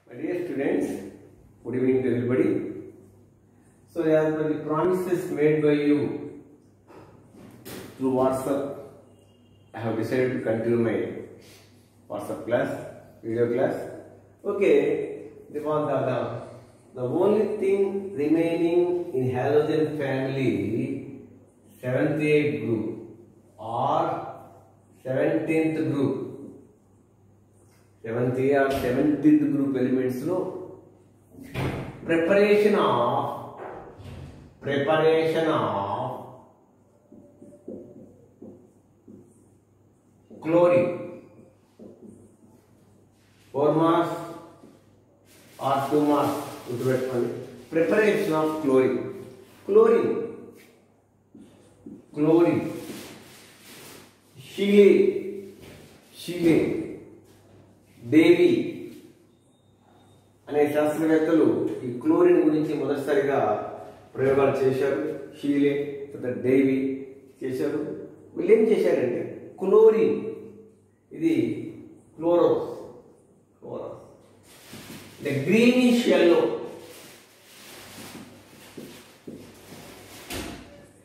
My dear students, good evening to everybody. So, as per the promises made by you through WhatsApp, I have decided to continue my WhatsApp class, video class. Okay, the only thing remaining in halogen family, 78th group or 17th group. 7th or 17th group elements lo preparation of chlorine, 4 marks or 2 marks. Preparation of chlorine, Scheele దేవి అనే శాస్త్రవేత్తలు ఈ chlorine గురించి మొదటిసారిగా ప్రయోగాలు చేశారు. Scheele Davy చేశారు. వీళ్ళు ఏం చేశారంటే క్లోరిన్ ఇది chloros the greenish yellow.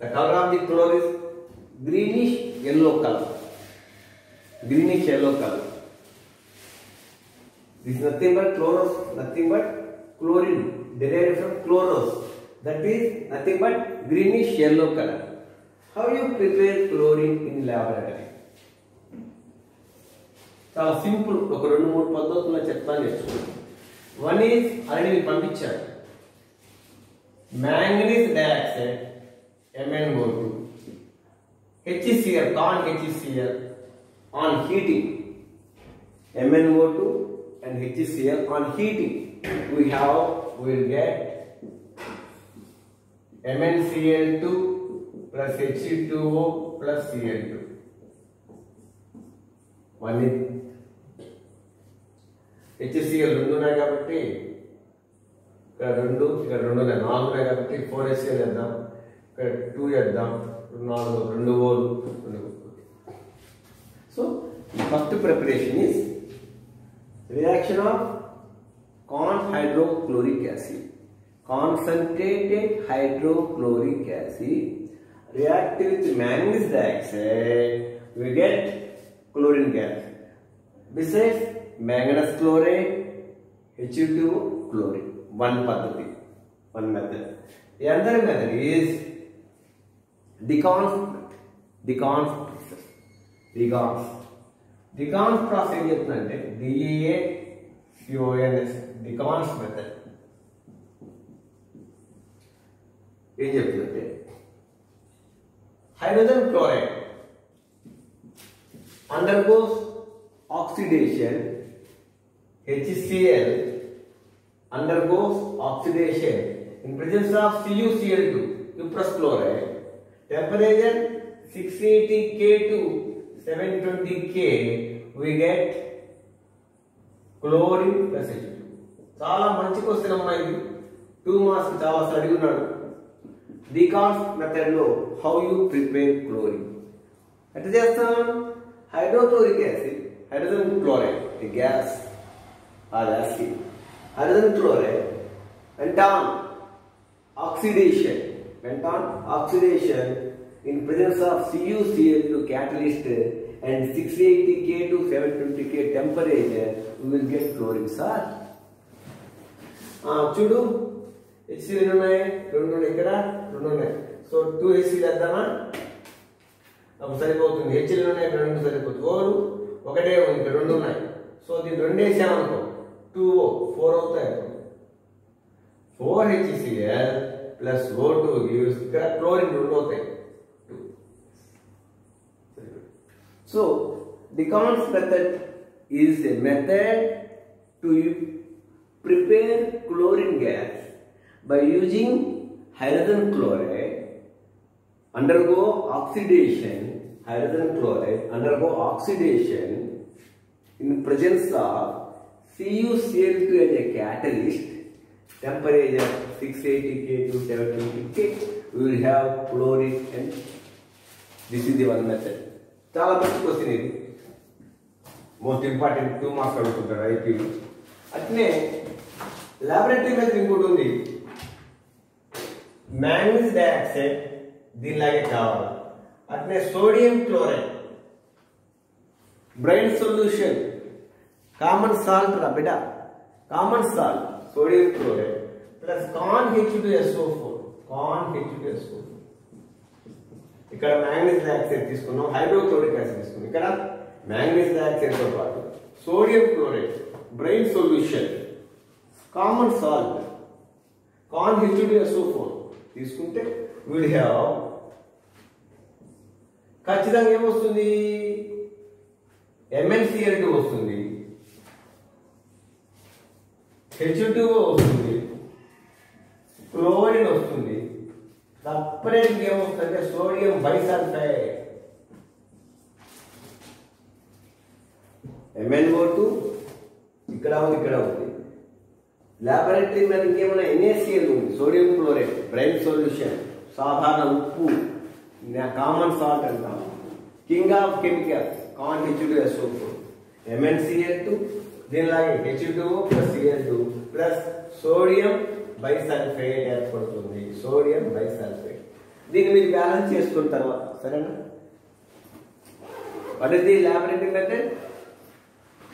The color of the chlorine is greenish yellow color. This is nothing but chloros, nothing but chlorine derived from chloros. That is nothing but greenish yellow color. How you prepare chlorine in laboratory? చాలా simple. ఒక 2-3 పద్ధతుల్లో చెప్తాను నేర్చుకోండి. One is already మీకు పంపించారు. Manganese dioxide MnO2, HCl, con HCl on heating, MnO2 and HCl on heating, we will get MnCl2 plus He2O plus Cl2. One is HCl రెండు ఉన్నాయి కాబట్టి ఇక్కడ రెండు ఉన్నాయి, 4 ఉన్నాయి కాబట్టి 4HCl చేద్దాం. 2 చేద్దాం, 4 2 ఓలు. So first preparation is reaction of hydrochloric acid, concentrated hydrochloric acid react with manganese dioxide, we get chlorine gas. Besides manganese chloride, H2O chlorine. One method. The other method is Deacons process. Deacons process ఏం చెప్తుందంటే DEACONS, Deacons method ఏం చెప్తుందంటే hydrogen chloride undergoes oxidation, HCl undergoes oxidation in presence of CuCl2, cuprous chloride. Temperature 680 K to 720 K, we get chlorine plus H2. చాలా మంచి question అమ్మా ఇది. 2 marks చాలా study ఉన్నాడు. డికాన్స్ మెథడ్ లో హౌ యూ ప్రిపేర్ క్లోరిన్ ఎట్లా చేస్తాం? Hydrochloric acid, hydrogen chloride, a gas or acid, hydrogen chloride went on oxidation in presence of CuCl2 catalyst and 680 K to 720 K temperature, we will get chlorine, sir. చూడు, HCl ఉన్నాయి, 2 ఉన్నాయి, ఇక్కడ 2 ఉన్నాయి. So 2HCl వేద్దామా? అప్పుడు సరిపోతుంది. HCl ఉన్నాయి, 2 సరిపోతుంది. ఓరు ఒకటే ఉంది, ఇక్కడ 2 ఉన్నాయి. సో దీన్ని 2 వేసామనుకో 2O 4 అవుతాయి. 4HCl plus O2 gives chlorine 2 అవుతాయి. So Deacons method is a method to prepare chlorine gas by using hydrogen chloride undergo oxidation in presence of CuCl2 as a catalyst. Temperature 680 K to 720 K, we will have chlorine, and this is the one method. చాలా మంచి question ఇది. Most important 2 marks అడుగుతుంటారు ఐపీలో. అట్లనే laboratory method ఇంకోటి ఉంది, manganese dioxide దీనిలాగే కావాలి. అట్నే sodium chloride brine solution, common salt రా బిడ్డ, common salt sodium chloride plus con H2SO4, con H2SO4. ఇక్కడ మ్యాంగనీస్ డయాక్సైడ్ తీసుకున్నాం, హైడ్రోక్లోరిక్ యాసిడ్ తీసుకున్నాం. ఇక్కడ మ్యాంగనీస్ డయాక్సైడ్ తో పాటు sodium chloride brine solution, common salt con H2SO4 తీసుకుంటే విల్ హ్యావ్ ఖచ్చితంగా ఏమొస్తుంది, MnCl2 వస్తుంది, H2O వస్తుంది, క్లోరిన్ వస్తుంది, సపరేట్ ఏమొస్తుందంటే సోడియం బైసల్ఫైడ్, MnO2 ఇక్కడ ఉంది, ఇక్కడ ఉంది. లాబొరేటరీ మీద ఇంకేమైనా NaCl ఉంది, సోడియం క్లోరైడ్ బ్రైన్ సొల్యూషన్, సాధారణ ఉప్పు, కామన్ సాల్ట్ అంటాం. కింగ్ ఆఫ్ కెమికల్స్ కాన్ H2SO4, MnCl2 దీనిలాగే H2O plus Cl2 plus sodium bisulphate ఏర్పడుతుంది, సోడియం బైసల్ఫేట్. దీన్ని మీరు బ్యాలెన్స్ చేసుకున్న తర్వాత సరేనా. What is the laboratory method?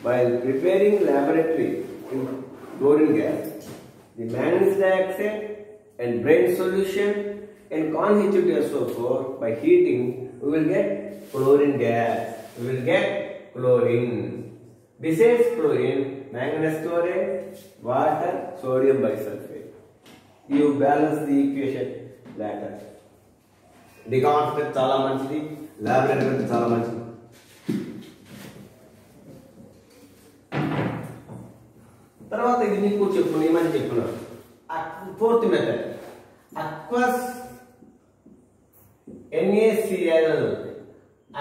While preparing laboratory in chlorine gas, the manganese dioxide and brain solution and con H2SO4 by heating, we will get chlorine gas. We will get chlorine. Besides chlorine, manganese chloride, water, sodium bisulfate. You balance the equation later. The concept చాలా మంచిది, laboratory చాలా మంచిది. తర్వాత ఇది నీకు చెప్పు, ఏమని చెప్పున్నాను. Fourth method aqueous NaCl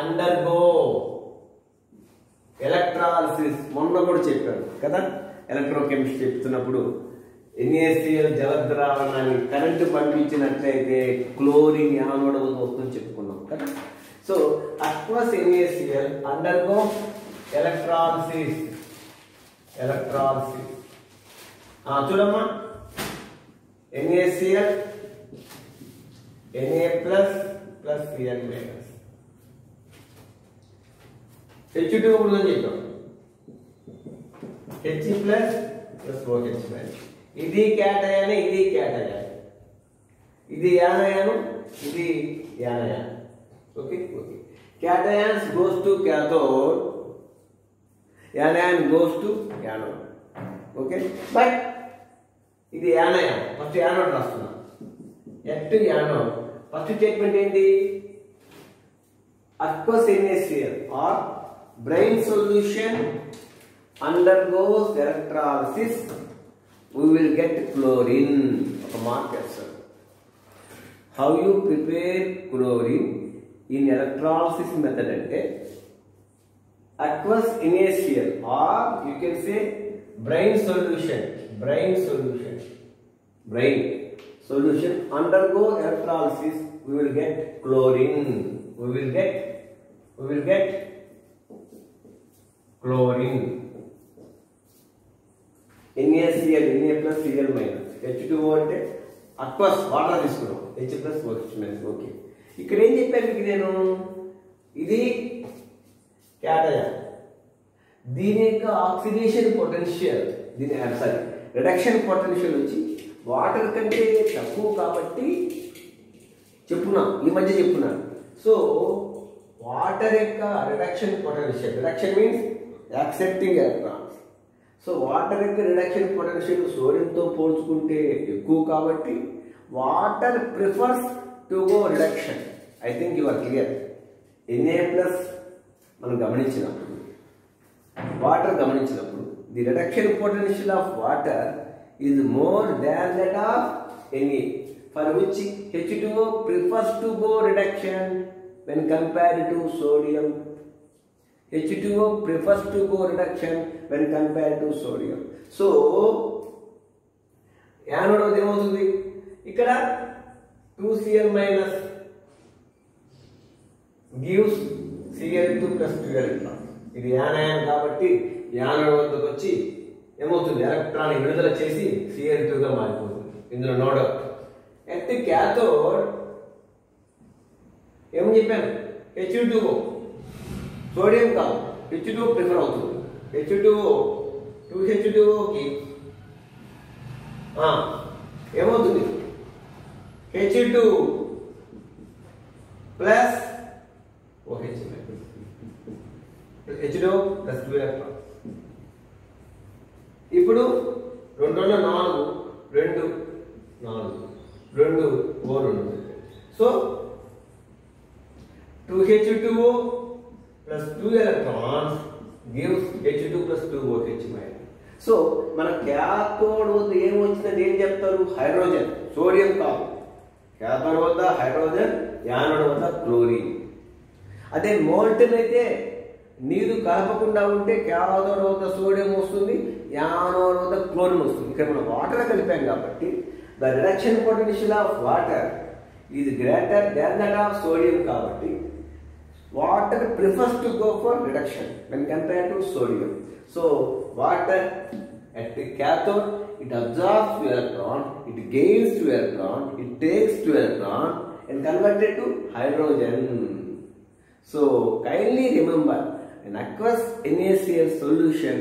undergo electrolysis. మొన్న కూడా చెప్పాను కదా, ఎలక్ట్రోకెమిస్ట్రీ చెప్తున్నప్పుడు NaCl జలద్రావణాన్ని కరెంటు పంపించినట్లయితే క్లోరిన్ యానోడ్ వస్తుందని చెప్పుకున్నాం కదా. So aqueous NaCl undergo electrolysis, electrolysis. చూడమ్మా, NaCl Na plus plus Cl minus H2O ఉందని చెప్పాం, H plus plus OH minus. ఇది క్యాటయాన్, ఇది క్యాటయాన్, ఇది యానయాను, ఇది anion. Okay okay. Cations goes to cathode, anion goes to anode. Okay, but ఇది anion. First anode రాస్తున్నా, at anode. First statement ఏంటి? aqueous NaCl or brain solution undergoes electrolysis, we will get chlorine. ఒక mark చేస్తారు. How you prepare chlorine in electrolysis method అంటే aqueous NaCl or you can say brain solution, brain solution undergo electrolysis, we will get chlorine, we will get chlorine. NaCl, Na plus Cl minus, H2O అంటే aqueous water తీసుకున్నాం, H plus OH minus. Okay, ఇక్కడ ఏం చెప్పాను మీకు నేను, ఇది cation, దీని యొక్క ఆక్సిడేషన్ పొటెన్షియల్, దీని సారీ రిడక్షన్ పొటెన్షియల్ వచ్చి వాటర్ కంటే తక్కువ కాబట్టి చెప్పున్నా, ఈ మధ్య చెప్పున్నా. సో వాటర్ యొక్క reduction potential, reduction means accepting electrons. So water యొక్క రిడక్షన్ పొటెన్షియల్ సోడియంతో పోల్చుకుంటే ఎక్కువ కాబట్టి water prefers to go reduction. I think you are clear. Na plus మనం గమనించినప్పుడు, వాటర్ గమనించినప్పుడు the reduction potential of water is more than that of Na, for which H2O prefers to go reduction when compared to sodium. H2O prefers to go reduction when compared to sodium. So anode ఏమవుతుంది, ఇక్కడ 2Cl minus gives Cl2 plus 2 electrons. ఇది యానయాన్ కాబట్టి anode వద్దకు వచ్చి ఏమవుతుంది, electron విడుదల చేసి Cl2 గా మారిపోతుంది. ఇందులో నో డౌట్. ఎట్ క్యాథోడ్ ఏమని చెప్పాను, H2O సోడియం కాదు, H2O ప్రిఫర్ అవుతుంది. H2O 2H2Oకి ఏమవుతుంది, H2 plus OH H2O plus 2 electron. ఇప్పుడు 2 4 2 4 2 O2. So 2H2O plus 2 electrons gives H2 plus 2 OH minus. So మన క్యాథోడ్ వద్ద ఏమొచ్చిందని ఏం చెప్తారు, హైడ్రోజన్, సోడియం కాదు. క్యాథోడ్ వద్ద హైడ్రోజన్, యానోడ్ వద్ద క్లోరిన్. అదే మోల్టన్ అయితే నీరు కలపకుండా ఉంటే క్యాథోడ్ వద్ద సోడియం వస్తుంది, యానోడ్ వద్ద క్లోరిన్ వస్తుంది. ఇక్కడ మనం వాటర్ కలిపాం కాబట్టి the reduction potential of water is greater than that of sodium. కాబట్టి water prefers to go for reduction when compared to sodium. So water at the cathode, it absorbs 2 electron, it gains 2 electron, it takes 2 electron and converted to hydrogen. So kindly remember, an aqueous NaCl solution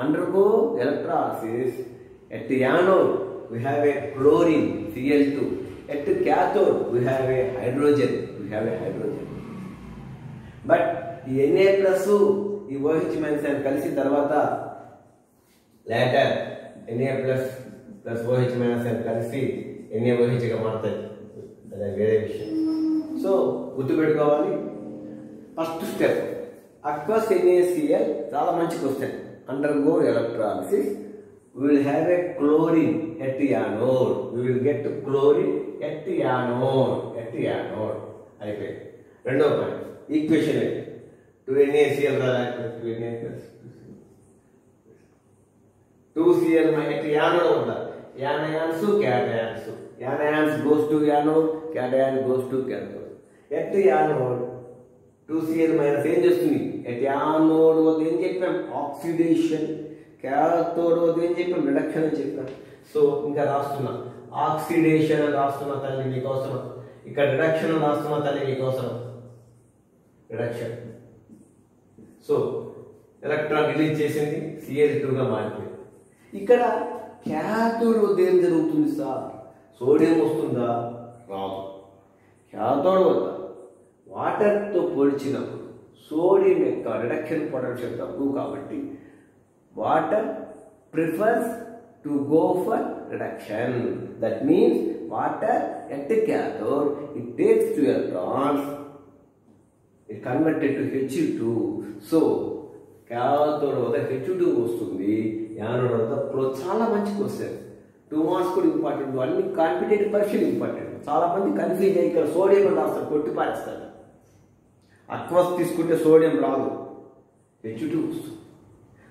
undergo electrolysis. At the anode we have a chlorine Cl2, at the cathode we have a hydrogen. But ఈ Na plus ఈ OH minus కలిసిన తర్వాత later Na plus plus OH minus కలిసి NaOH గా మారుతాయి. అదే వేరే విషయం. సో గుర్తుపెట్టుకోవాలి. ఫస్ట్ స్టెప్ అక్వస్ NaCl, చాలా మంచి question. Undergo electrolysis, we will have a chlorine at the anode. We will get chlorine at the anode. అయిపోయింది. రెండో point equation 2NaCl 2Cl anode వద్ద anions cations, anions goes to anode, cation goes to cathode. At anode 2Cl minus ఏం చేస్తుంది, at anode వద్ద ఏం చెప్పాం, oxidation. Cathode వద్ద ఏం చెప్పాం, రిడక్షన్ అని చెప్పాం. సో ఇంకా రాస్తున్నా, ఆక్సిడేషన్ అని రాస్తున్నా తల్లి మీకోసం, ఇక్కడ రిడక్షన్ అని రాస్తున్నా తల్లి మీకోసం, రిడక్షన్. సో ఎలక్ట్రాన్ రిలీజ్ చేసింది, Cl2 గా మారిపోయింది. ఇక్కడ క్యాథోడ్ వద్ద ఏం జరుగుతుంది సార్, సోడియం వస్తుందా, రాదు. క్యాథోడ్ వద్ద వాటర్తో పోల్చినప్పుడు సోడియం యొక్క రిడక్షన్ పొటెన్షియల్ తక్కువ కాబట్టి water prefers to go for reduction. That means water at the cathode, it takes 2 electrons, it converted to H2. So cathode వద్ద H2 వస్తుంది, యానోడ్ వద్ద చాలా మంచి క్వశ్చన్. 2 మార్క్స్ కూడా ఇంపార్టెంట్, అన్ని కాంపిటేటివ్ పరీక్షలు ఇంపార్టెంట్. చాలా మంది కన్ఫ్యూజ్ అయ్యి ఇక్కడ సోడియం రాస్తారు, కొట్టి పారేస్తారు. అక్వస్ తీసుకుంటే సోడియం రాదు, H2 వస్తుంది.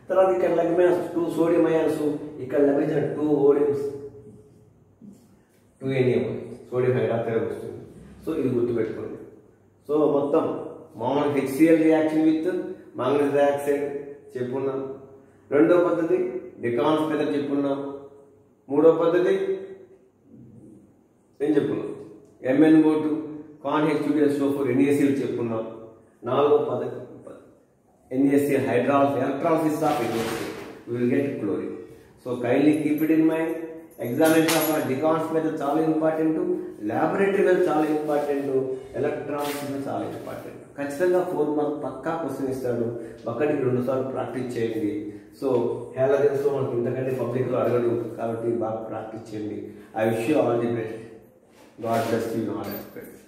తర్వాత ఇక్కడ లభించిన 2 సోడియం అయాన్స్, ఇక్కడ లభించిన 2 ఓడియమ్స్ 2Na సోడియం హైడ్రాక్సైడ్ వస్తుంది. సో ఇది గుర్తుపెట్టుకోండి. సో మొత్తం మామూలు HCl reaction with manganese dioxide చెప్పున్నాం. రెండో పద్ధతి డికాన్స్పేటర్ చెప్పున్నాం. మూడో పద్ధతి ఏం చెప్పున్నాం, MnO2 ConH2SO4 NaCl చెప్పున్నాం. నాలుగో పద్ధతి NaCl hydrolysis, electrolysis of NaCl, we will get chlorine. So kindly keep it in mind. Examination of డికాన్స్పేటర్ చాలా ఇంపార్టెంట్, ల్యాబొరేటరీ చాలా ఇంపార్టెంట్, ఎలక్ట్రానిక్స్ చాలా ఇంపార్టెంట్. ఖచ్చితంగా 4 మార్క్స్ పక్కా క్వశ్చన్ ఇస్తాడు. ఒకటికి 2 సార్లు ప్రాక్టీస్ చేయండి. సో హేళజన్స్ మనకి ఇంతకంటే పబ్లిక్లో అడగడు కాబట్టి బాగా ప్రాక్టీస్ చేయండి. I wish you all the best. God bless you all expect.